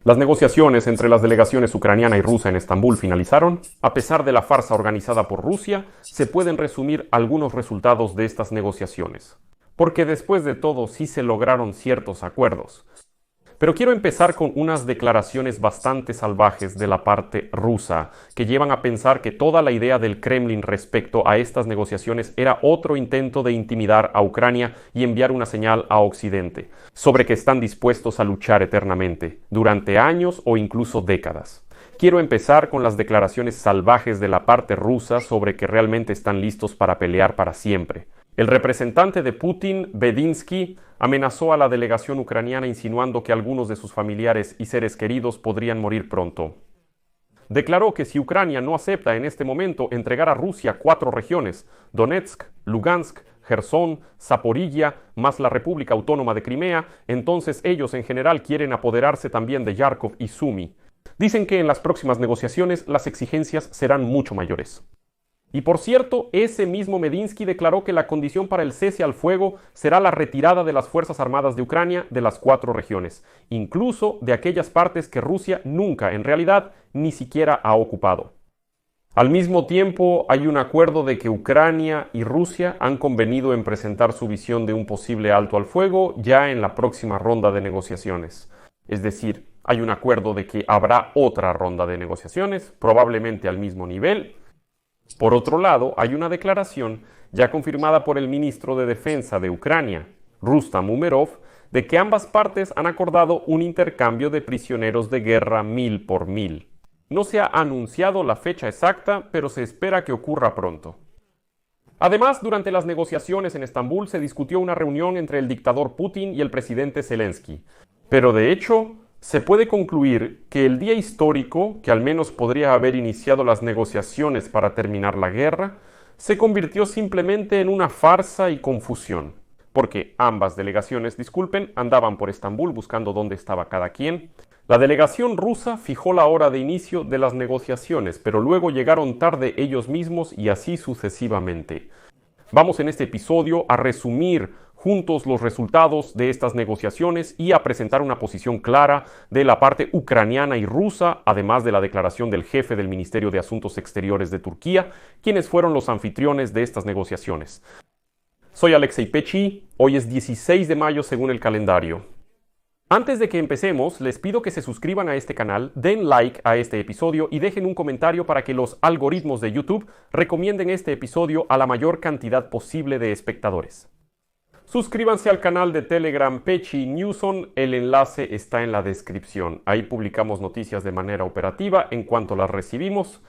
Las negociaciones entre las delegaciones ucraniana y rusa en Estambul finalizaron. A pesar de la farsa organizada por Rusia, se pueden resumir algunos resultados de estas negociaciones. Porque después de todo sí se lograron ciertos acuerdos. Pero quiero empezar con unas declaraciones bastante salvajes de la parte rusa, que llevan a pensar que toda la idea del Kremlin respecto a estas negociaciones era otro intento de intimidar a Ucrania y enviar una señal a Occidente, sobre que están dispuestos a luchar eternamente, durante años o incluso décadas. Quiero empezar con las declaraciones salvajes de la parte rusa sobre que realmente están listos para pelear para siempre. El representante de Putin, Medinsky, amenazó a la delegación ucraniana insinuando que algunos de sus familiares y seres queridos podrían morir pronto. Declaró que si Ucrania no acepta en este momento entregar a Rusia 4 regiones, Donetsk, Lugansk, Gerson, Zaporilla, más la República Autónoma de Crimea, entonces ellos en general quieren apoderarse también de Kharkov y Sumy. Dicen que en las próximas negociaciones las exigencias serán mucho mayores. Y por cierto, ese mismo Medinsky declaró que la condición para el cese al fuego será la retirada de las Fuerzas Armadas de Ucrania de las 4 regiones, incluso de aquellas partes que Rusia nunca, en realidad, ni siquiera ha ocupado. Al mismo tiempo, hay un acuerdo de que Ucrania y Rusia han convenido en presentar su visión de un posible alto al fuego ya en la próxima ronda de negociaciones. Es decir, hay un acuerdo de que habrá otra ronda de negociaciones, probablemente al mismo nivel. Por otro lado, hay una declaración ya confirmada por el ministro de Defensa de Ucrania, Rustam Umerov, de que ambas partes han acordado un intercambio de prisioneros de guerra 1000 por 1000. No se ha anunciado la fecha exacta, pero se espera que ocurra pronto. Además, durante las negociaciones en Estambul se discutió una reunión entre el dictador Putin y el presidente Zelensky. Pero de hecho, se puede concluir que el día histórico, que al menos podría haber iniciado las negociaciones para terminar la guerra, se convirtió simplemente en una farsa y confusión, porque ambas delegaciones, andaban por Estambul buscando dónde estaba cada quien. La delegación rusa fijó la hora de inicio de las negociaciones, pero luego llegaron tarde ellos mismos y así sucesivamente. Vamos en este episodio a resumir juntos los resultados de estas negociaciones y a presentar una posición clara de la parte ucraniana y rusa, además de la declaración del jefe del Ministerio de Asuntos Exteriores de Turquía, quienes fueron los anfitriones de estas negociaciones. Soy Alexei Pechi, hoy es 16 de mayo según el calendario. Antes de que empecemos, les pido que se suscriban a este canal, den like a este episodio y dejen un comentario para que los algoritmos de YouTube recomienden este episodio a la mayor cantidad posible de espectadores. Suscríbanse al canal de Telegram Pechi Newson, el enlace está en la descripción. Ahí publicamos noticias de manera operativa en cuanto las recibimos.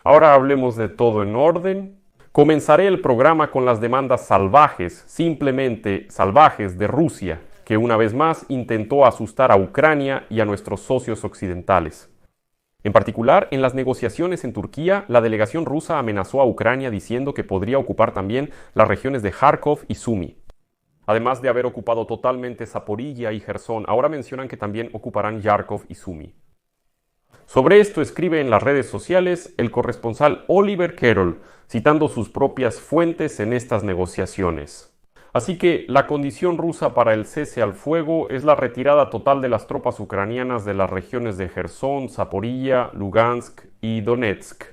Ahora hablemos de todo en orden. Comenzaré el programa con las demandas salvajes, simplemente salvajes de Rusia, que una vez más intentó asustar a Ucrania y a nuestros socios occidentales. En particular, en las negociaciones en Turquía, la delegación rusa amenazó a Ucrania diciendo que podría ocupar también las regiones de Kharkov y Sumy. Además de haber ocupado totalmente Zaporilla y Gerson, ahora mencionan que también ocuparán Kharkov y Sumy. Sobre esto escribe en las redes sociales el corresponsal Oliver Carroll, citando sus propias fuentes en estas negociaciones. Así que la condición rusa para el cese al fuego es la retirada total de las tropas ucranianas de las regiones de Gerson, Zaporilla, Lugansk y Donetsk.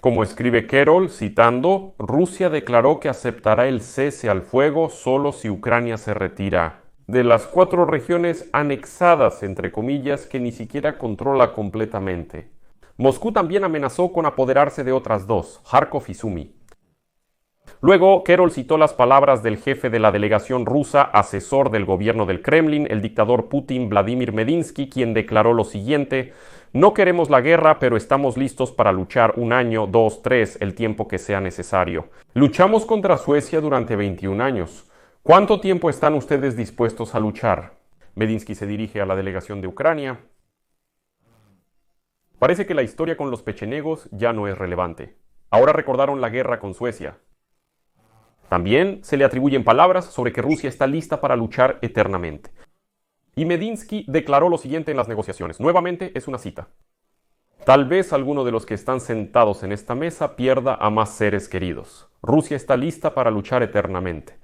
Como escribe Carroll, citando, Rusia declaró que aceptará el cese al fuego solo si Ucrania se retira de las 4 regiones anexadas, entre comillas, que ni siquiera controla completamente. Moscú también amenazó con apoderarse de otras 2, Kharkov y Sumy. Luego, Carroll citó las palabras del jefe de la delegación rusa, asesor del gobierno del Kremlin, el dictador Putin, Vladimir Medinsky, quien declaró lo siguiente: no queremos la guerra, pero estamos listos para luchar 1 año, 2, 3, el tiempo que sea necesario. Luchamos contra Suecia durante 21 años. ¿Cuánto tiempo están ustedes dispuestos a luchar? Medinsky se dirige a la delegación de Ucrania. Parece que la historia con los pechenegos ya no es relevante. Ahora recordaron la guerra con Suecia. También se le atribuyen palabras sobre que Rusia está lista para luchar eternamente. Y Medinsky declaró lo siguiente en las negociaciones. Nuevamente es una cita. Tal vez alguno de los que están sentados en esta mesa pierda a más seres queridos. Rusia está lista para luchar eternamente.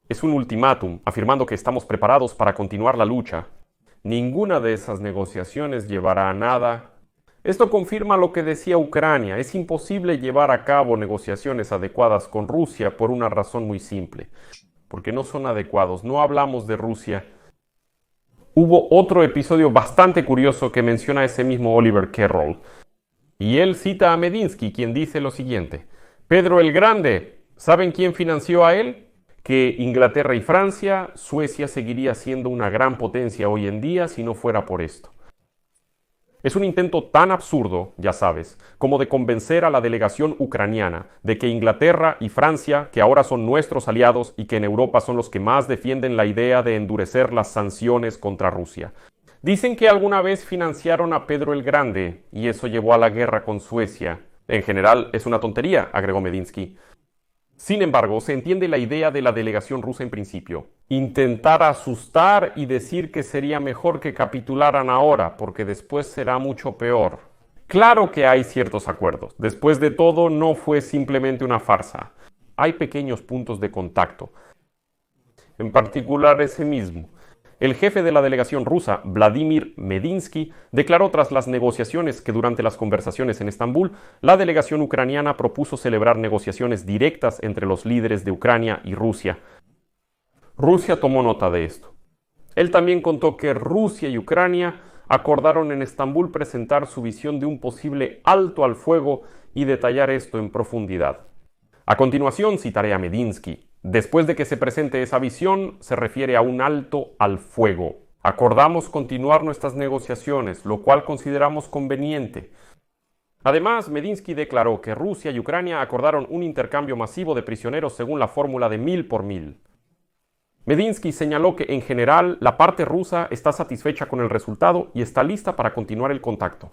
Es un ultimátum, afirmando que estamos preparados para continuar la lucha. Ninguna de esas negociaciones llevará a nada. Esto confirma lo que decía Ucrania. Es imposible llevar a cabo negociaciones adecuadas con Rusia por una razón muy simple. Porque no son adecuados. No hablamos de Rusia. Hubo otro episodio bastante curioso que menciona ese mismo Oliver Carroll. Y él cita a Medinsky, quien dice lo siguiente. Pedro el Grande, ¿saben quién financió a él? Que Inglaterra y Francia, Suecia seguiría siendo una gran potencia hoy en día si no fuera por esto. Es un intento tan absurdo, ya sabes, como de convencer a la delegación ucraniana de que Inglaterra y Francia, que ahora son nuestros aliados y que en Europa son los que más defienden la idea de endurecer las sanciones contra Rusia. Dicen que alguna vez financiaron a Pedro el Grande y eso llevó a la guerra con Suecia. En general es una tontería, agregó Medinsky. Sin embargo, se entiende la idea de la delegación rusa en principio. Intentar asustar y decir que sería mejor que capitularan ahora, porque después será mucho peor. Claro que hay ciertos acuerdos. Después de todo, no fue simplemente una farsa. Hay pequeños puntos de contacto. En particular ese mismo. El jefe de la delegación rusa, Vladimir Medinsky, declaró tras las negociaciones que durante las conversaciones en Estambul, la delegación ucraniana propuso celebrar negociaciones directas entre los líderes de Ucrania y Rusia. Rusia tomó nota de esto. Él también contó que Rusia y Ucrania acordaron en Estambul presentar su visión de un posible alto al fuego y detallar esto en profundidad. A continuación citaré a Medinsky. Después de que se presente esa visión, se refiere a un alto al fuego. Acordamos continuar nuestras negociaciones, lo cual consideramos conveniente. Además, Medinsky declaró que Rusia y Ucrania acordaron un intercambio masivo de prisioneros según la fórmula de 1000 por 1000. Medinsky señaló que en general la parte rusa está satisfecha con el resultado y está lista para continuar el contacto.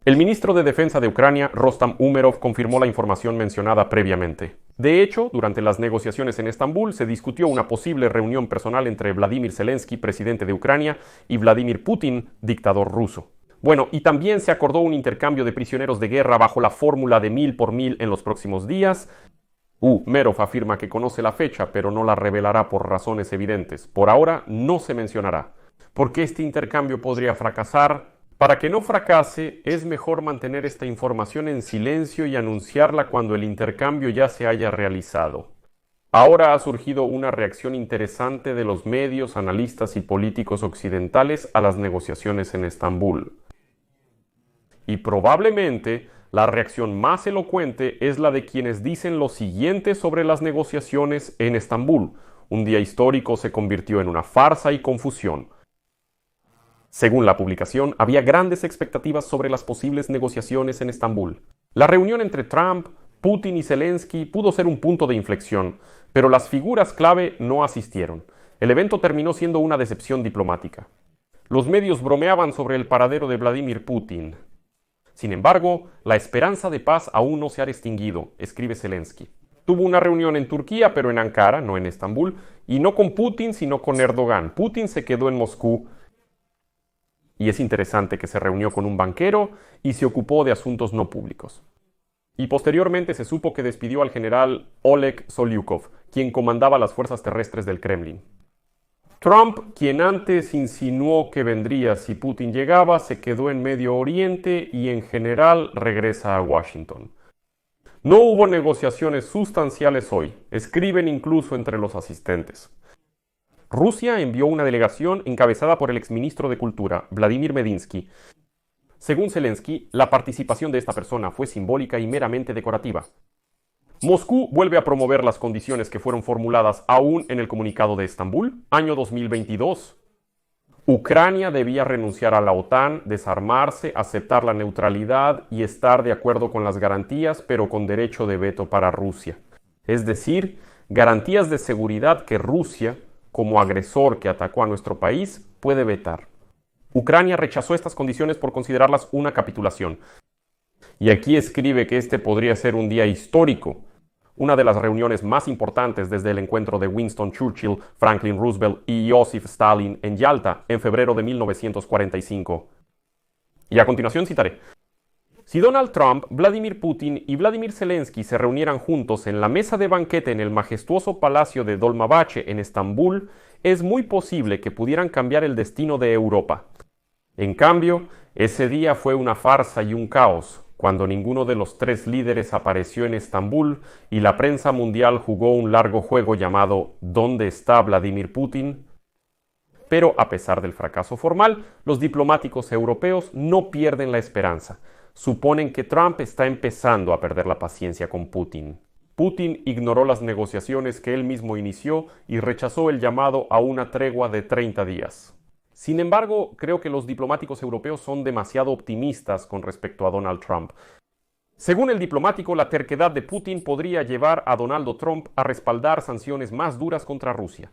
El ministro de Defensa de Ucrania, Rostam Umerov, confirmó la información mencionada previamente. De hecho, durante las negociaciones en Estambul se discutió una posible reunión personal entre Vladimir Zelensky, presidente de Ucrania, y Vladimir Putin, dictador ruso. Bueno, y también se acordó un intercambio de prisioneros de guerra bajo la fórmula de 1000 por 1000 en los próximos días. Umerov afirma que conoce la fecha, pero no la revelará por razones evidentes. Por ahora no se mencionará. ¿Por qué este intercambio podría fracasar? Para que no fracase, es mejor mantener esta información en silencio y anunciarla cuando el intercambio ya se haya realizado. Ahora ha surgido una reacción interesante de los medios, analistas y políticos occidentales a las negociaciones en Estambul. Y probablemente la reacción más elocuente es la de quienes dicen lo siguiente sobre las negociaciones en Estambul. Un día histórico se convirtió en una farsa y confusión. Según la publicación, había grandes expectativas sobre las posibles negociaciones en Estambul. La reunión entre Trump, Putin y Zelensky pudo ser un punto de inflexión, pero las figuras clave no asistieron. El evento terminó siendo una decepción diplomática. Los medios bromeaban sobre el paradero de Vladimir Putin. Sin embargo, la esperanza de paz aún no se ha extinguido, escribe Zelensky. Tuvo una reunión en Turquía, pero en Ankara, no en Estambul, y no con Putin, sino con Erdogan. Putin se quedó en Moscú. Y es interesante que se reunió con un banquero y se ocupó de asuntos no públicos. Y posteriormente se supo que despidió al general Oleg Solyukov, quien comandaba las fuerzas terrestres del Kremlin. Trump, quien antes insinuó que vendría si Putin llegaba, se quedó en Medio Oriente y en general regresa a Washington. No hubo negociaciones sustanciales hoy, escriben incluso entre los asistentes. Rusia envió una delegación encabezada por el exministro de Cultura, Vladimir Medinsky. Según Zelensky, la participación de esta persona fue simbólica y meramente decorativa. Moscú vuelve a promover las condiciones que fueron formuladas aún en el comunicado de Estambul, año 2022. Ucrania debía renunciar a la OTAN, desarmarse, aceptar la neutralidad y estar de acuerdo con las garantías, pero con derecho de veto para Rusia. Es decir, garantías de seguridad que Rusia, como agresor que atacó a nuestro país, puede vetar. Ucrania rechazó estas condiciones por considerarlas una capitulación. Y aquí escribe que este podría ser un día histórico, una de las reuniones más importantes desde el encuentro de Winston Churchill, Franklin Roosevelt y Joseph Stalin en Yalta en febrero de 1945. Y a continuación citaré. Si Donald Trump, Vladimir Putin y Vladimir Zelensky se reunieran juntos en la mesa de banquete en el majestuoso palacio de Dolmabahce en Estambul, es muy posible que pudieran cambiar el destino de Europa. En cambio, ese día fue una farsa y un caos, cuando ninguno de los tres líderes apareció en Estambul y la prensa mundial jugó un largo juego llamado ¿Dónde está Vladimir Putin? Pero a pesar del fracaso formal, los diplomáticos europeos no pierden la esperanza. Suponen que Trump está empezando a perder la paciencia con Putin. Putin ignoró las negociaciones que él mismo inició y rechazó el llamado a una tregua de 30 días. Sin embargo, creo que los diplomáticos europeos son demasiado optimistas con respecto a Donald Trump. Según el diplomático, la terquedad de Putin podría llevar a Donald Trump a respaldar sanciones más duras contra Rusia.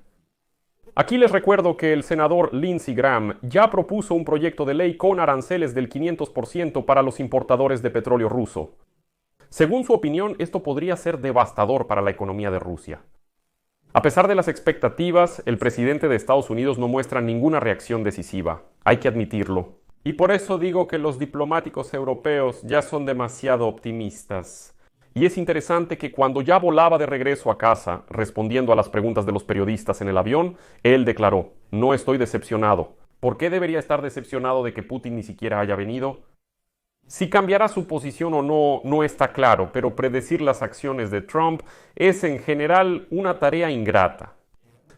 Aquí les recuerdo que el senador Lindsey Graham ya propuso un proyecto de ley con aranceles del 500% para los importadores de petróleo ruso. Según su opinión, esto podría ser devastador para la economía de Rusia. A pesar de las expectativas, el presidente de Estados Unidos no muestra ninguna reacción decisiva. Hay que admitirlo. Y por eso digo que los diplomáticos europeos ya son demasiado optimistas. Y es interesante que cuando ya volaba de regreso a casa, respondiendo a las preguntas de los periodistas en el avión, él declaró: "No estoy decepcionado". ¿Por qué debería estar decepcionado de que Putin ni siquiera haya venido? Si cambiará su posición o no, no está claro, pero predecir las acciones de Trump es en general una tarea ingrata.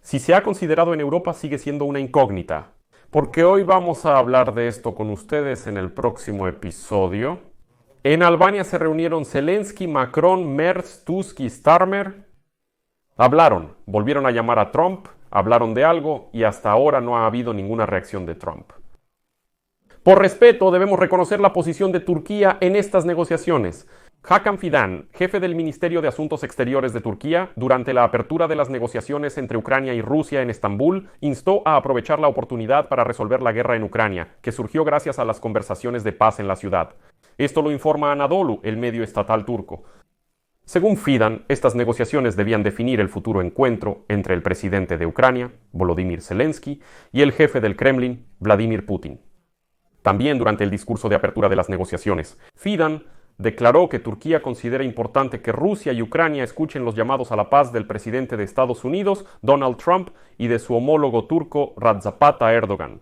Si se ha considerado en Europa, sigue siendo una incógnita. Porque hoy vamos a hablar de esto con ustedes en el próximo episodio. En Albania se reunieron Zelensky, Macron, Merz, Tusk y Starmer. Hablaron, volvieron a llamar a Trump, hablaron de algo y hasta ahora no ha habido ninguna reacción de Trump. Por respeto, debemos reconocer la posición de Turquía en estas negociaciones. Hakan Fidan, jefe del Ministerio de Asuntos Exteriores de Turquía, durante la apertura de las negociaciones entre Ucrania y Rusia en Estambul, instó a aprovechar la oportunidad para resolver la guerra en Ucrania, que surgió gracias a las conversaciones de paz en la ciudad. Esto lo informa Anadolu, el medio estatal turco. Según Fidan, estas negociaciones debían definir el futuro encuentro entre el presidente de Ucrania, Volodymyr Zelensky, y el jefe del Kremlin, Vladimir Putin. También durante el discurso de apertura de las negociaciones, Fidan declaró que Turquía considera importante que Rusia y Ucrania escuchen los llamados a la paz del presidente de Estados Unidos, Donald Trump, y de su homólogo turco, Recep Erdogan.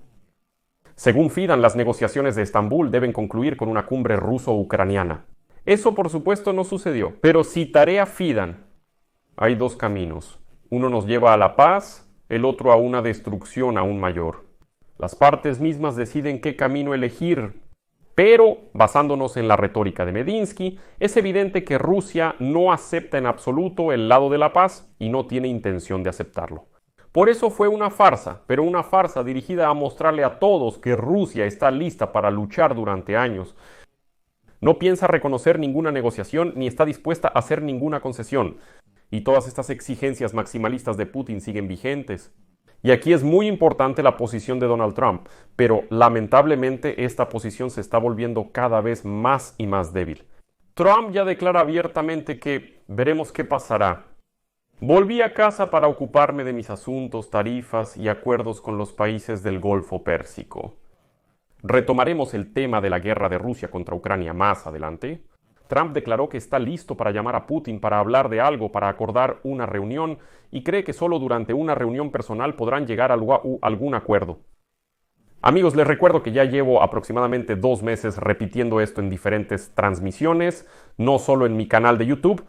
Según Fidan, las negociaciones de Estambul deben concluir con una cumbre ruso-ucraniana. Eso, por supuesto, no sucedió, pero citaré a Fidan. Hay dos caminos. Uno nos lleva a la paz, el otro a una destrucción aún mayor. Las partes mismas deciden qué camino elegir, pero, basándonos en la retórica de Medinsky, es evidente que Rusia no acepta en absoluto el lado de la paz y no tiene intención de aceptarlo. Por eso fue una farsa, pero una farsa dirigida a mostrarle a todos que Rusia está lista para luchar durante años. No piensa reconocer ninguna negociación ni está dispuesta a hacer ninguna concesión. Y todas estas exigencias maximalistas de Putin siguen vigentes. Y aquí es muy importante la posición de Donald Trump, pero lamentablemente esta posición se está volviendo cada vez más y más débil. Trump ya declara abiertamente que veremos qué pasará. Volví a casa para ocuparme de mis asuntos, tarifas y acuerdos con los países del Golfo Pérsico. Retomaremos el tema de la guerra de Rusia contra Ucrania más adelante. Trump declaró que está listo para llamar a Putin para hablar de algo, para acordar una reunión, y cree que solo durante una reunión personal podrán llegar a algún acuerdo. Amigos, les recuerdo que ya llevo aproximadamente 2 meses repitiendo esto en diferentes transmisiones, no solo en mi canal de YouTube,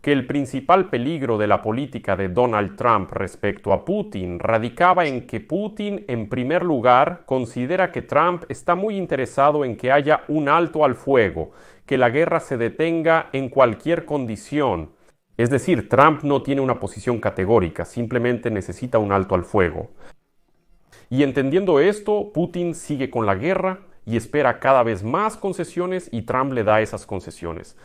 que el principal peligro de la política de Donald Trump respecto a Putin radicaba en que Putin, en primer lugar, considera que Trump está muy interesado en que haya un alto al fuego, que la guerra se detenga en cualquier condición. Es decir, Trump no tiene una posición categórica, simplemente necesita un alto al fuego. Y entendiendo esto, Putin sigue con la guerra y espera cada vez más concesiones y Trump le da esas concesiones.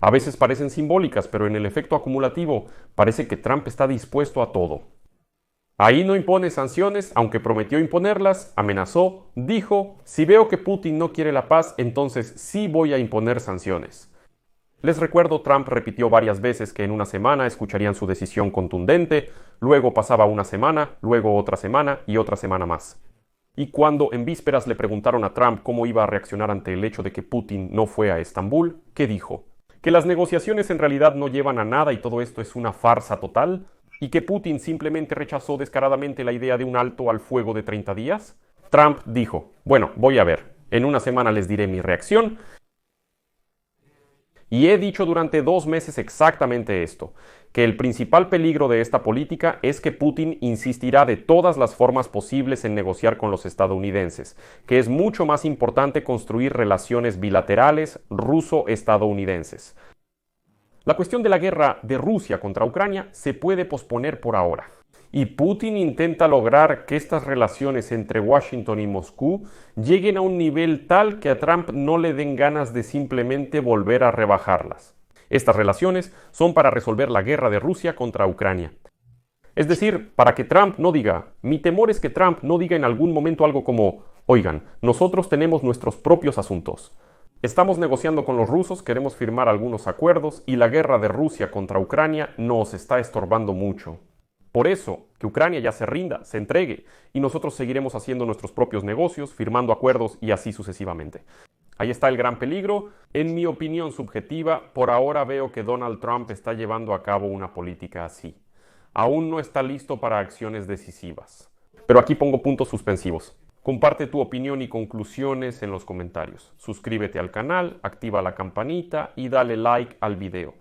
A veces parecen simbólicas, pero en el efecto acumulativo parece que Trump está dispuesto a todo. Ahí no impone sanciones, aunque prometió imponerlas, amenazó, dijo: si veo que Putin no quiere la paz, entonces sí voy a imponer sanciones. Les recuerdo, Trump repitió varias veces que en una semana escucharían su decisión contundente, luego pasaba una semana, luego otra semana y otra semana más. Y cuando en vísperas le preguntaron a Trump cómo iba a reaccionar ante el hecho de que Putin no fue a Estambul, ¿qué dijo? ¿Que las negociaciones en realidad no llevan a nada y todo esto es una farsa total? y que Putin simplemente rechazó descaradamente la idea de un alto al fuego de 30 días? Trump dijo, bueno, voy a ver, en una semana les diré mi reacción. Y he dicho durante 2 meses exactamente esto, que el principal peligro de esta política es que Putin insistirá de todas las formas posibles en negociar con los estadounidenses, que es mucho más importante construir relaciones bilaterales ruso-estadounidenses. La cuestión de la guerra de Rusia contra Ucrania se puede posponer por ahora. Y Putin intenta lograr que estas relaciones entre Washington y Moscú lleguen a un nivel tal que a Trump no le den ganas de simplemente volver a rebajarlas. Estas relaciones son para resolver la guerra de Rusia contra Ucrania. Es decir, para que Trump no diga, mi temor es que Trump no diga en algún momento algo como, oigan, nosotros tenemos nuestros propios asuntos. Estamos negociando con los rusos, queremos firmar algunos acuerdos y la guerra de Rusia contra Ucrania nos está estorbando mucho. Por eso, que Ucrania ya se rinda, se entregue, y nosotros seguiremos haciendo nuestros propios negocios, firmando acuerdos y así sucesivamente. Ahí está el gran peligro. En mi opinión subjetiva, por ahora veo que Donald Trump está llevando a cabo una política así. Aún no está listo para acciones decisivas. Pero aquí pongo puntos suspensivos. Comparte tu opinión y conclusiones en los comentarios. Suscríbete al canal, activa la campanita y dale like al video.